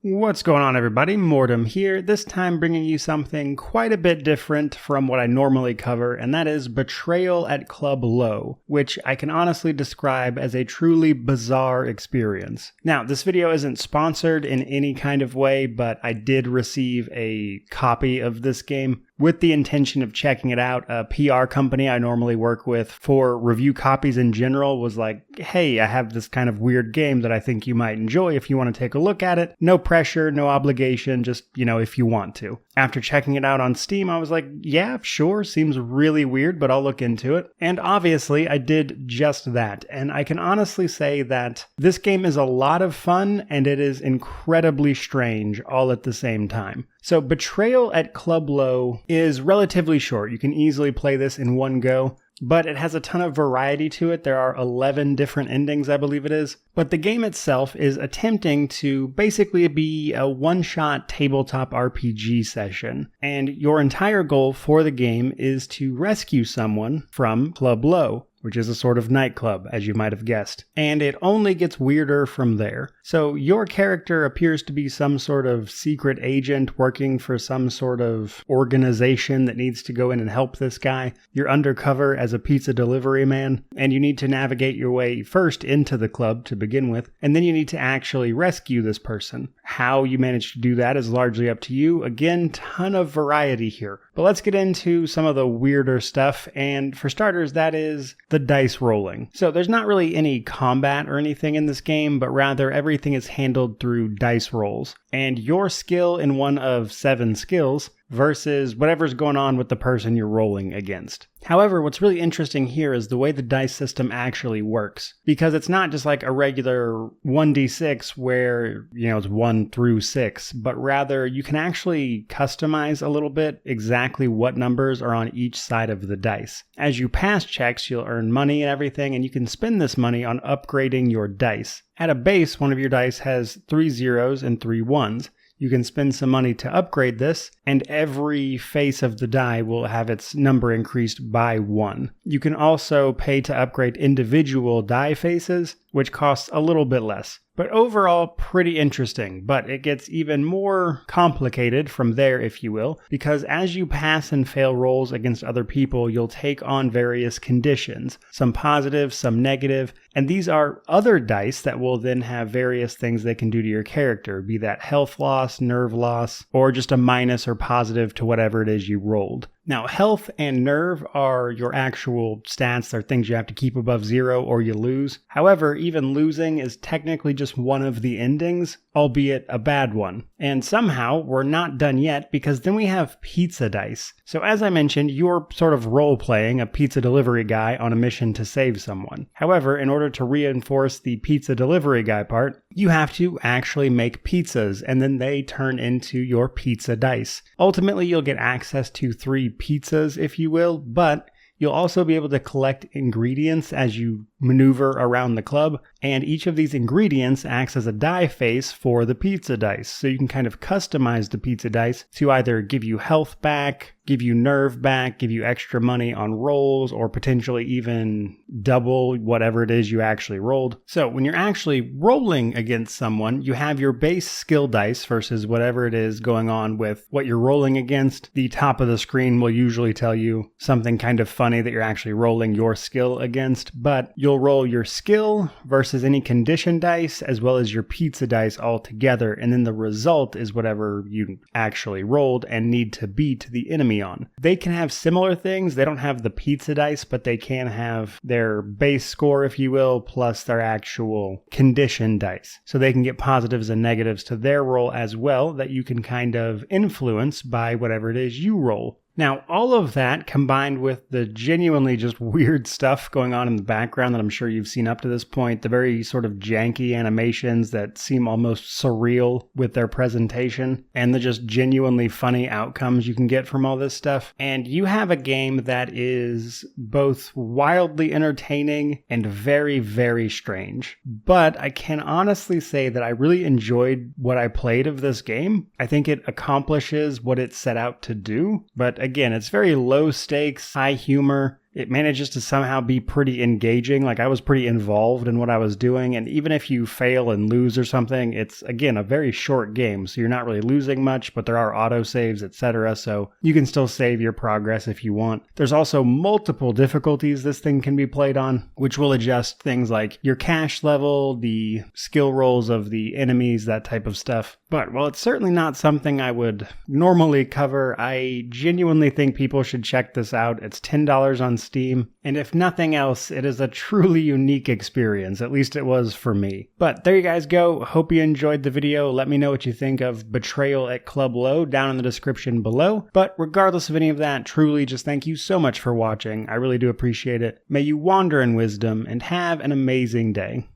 What's going on, everybody? Mortem here, this time bringing you something quite a bit different from what I normally cover, and that is Betrayal at Club Low, which I can honestly describe as a truly bizarre experience. Now, this video isn't sponsored in any kind of way, but I did receive a copy of this game with the intention of checking it out. A PR company I normally work with for review copies in general was like, hey, I have this kind of weird game that I think you might enjoy if you want to take a look at it. No pressure, no obligation, just, if you want to. After checking it out on Steam, I was like, yeah, sure, seems really weird, but I'll look into it. And obviously, I did just that. And I can honestly say that this game is a lot of fun, and it is incredibly strange all at the same time. So Betrayal at Club Low is relatively short. You can easily play this in one go, but it has a ton of variety to it. There are 11 different endings, I believe it is. But the game itself is attempting to basically be a one-shot tabletop RPG session. And your entire goal for the game is to rescue someone from Club Low, which is a sort of nightclub, as you might have guessed. And it only gets weirder from there. So your character appears to be some sort of secret agent working for some sort of organization that needs to go in and help this guy. You're undercover as a pizza delivery man, and you need to navigate your way first into the club to begin with, and then you need to actually rescue this person. How you manage to do that is largely up to you. Again, ton of variety here. But let's get into some of the weirder stuff, and for starters, that is the dice rolling. So there's not really any combat or anything in this game, but rather everything is handled through dice rolls. And your skill in one of 7 skills versus whatever's going on with the person you're rolling against. However, what's really interesting here is the way the dice system actually works. Because it's not just like a regular 1d6 where, it's 1 through 6, but rather you can actually customize a little bit exactly what numbers are on each side of the dice. As you pass checks, you'll earn money and everything, and you can spend this money on upgrading your dice. At a base, one of your dice has 3 zeros and 3 ones. You can spend some money to upgrade this, and every face of the die will have its number increased by 1. You can also pay to upgrade individual die faces, which costs a little bit less. But overall, pretty interesting, but it gets even more complicated from there, if you will, because as you pass and fail rolls against other people, you'll take on various conditions, some positive, some negative, and these are other dice that will then have various things they can do to your character, be that health loss, nerve loss, or just a minus or positive to whatever it is you rolled. Now, health and nerve are your actual stats. They're things you have to keep above 0 or you lose. However, even losing is technically just one of the endings, albeit a bad one. And somehow, we're not done yet because then we have pizza dice. So as I mentioned, you're sort of role-playing a pizza delivery guy on a mission to save someone. However, in order to reinforce the pizza delivery guy part, you have to actually make pizzas, and then they turn into your pizza dice. Ultimately, you'll get access to 3 pizzas, if you will, but you'll also be able to collect ingredients as you maneuver around the club, and each of these ingredients acts as a die face for the pizza dice. So you can kind of customize the pizza dice to either give you health back, give you nerve back, give you extra money on rolls, or potentially even double whatever it is you actually rolled. So when you're actually rolling against someone, you have your base skill dice versus whatever it is going on with what you're rolling against. The top of the screen will usually tell you something kind of funny that you're actually rolling your skill against, but you'll roll your skill versus any condition dice as well as your pizza dice all together, and then the result is whatever you actually rolled and need to beat the enemy on. They can have similar things. They don't have the pizza dice, but they can have their base score, if you will, plus their actual condition dice. So they can get positives and negatives to their roll as well that you can kind of influence by whatever it is you roll. Now, all of that combined with the genuinely just weird stuff going on in the background that I'm sure you've seen up to this point, the very sort of janky animations that seem almost surreal with their presentation, and the just genuinely funny outcomes you can get from all this stuff. And you have a game that is both wildly entertaining and very, very strange. But I can honestly say that I really enjoyed what I played of this game. I think it accomplishes what it set out to do, but again, it's very low stakes, high humor, it manages to somehow be pretty engaging. Like, I was pretty involved in what I was doing, and even if you fail and lose or something, it's, again, a very short game, so you're not really losing much, but there are autosaves, etc., so you can still save your progress if you want. There's also multiple difficulties this thing can be played on, which will adjust things like your cash level, the skill rolls of the enemies, that type of stuff. But while it's certainly not something I would normally cover, I genuinely think people should check this out. It's $10 on Steam, and if nothing else, it is a truly unique experience. At least it was for me. But there you guys go. Hope you enjoyed the video. Let me know what you think of Betrayal at Club Low down in the description below. But regardless of any of that, truly just thank you so much for watching. I really do appreciate it. May you wander in wisdom and have an amazing day.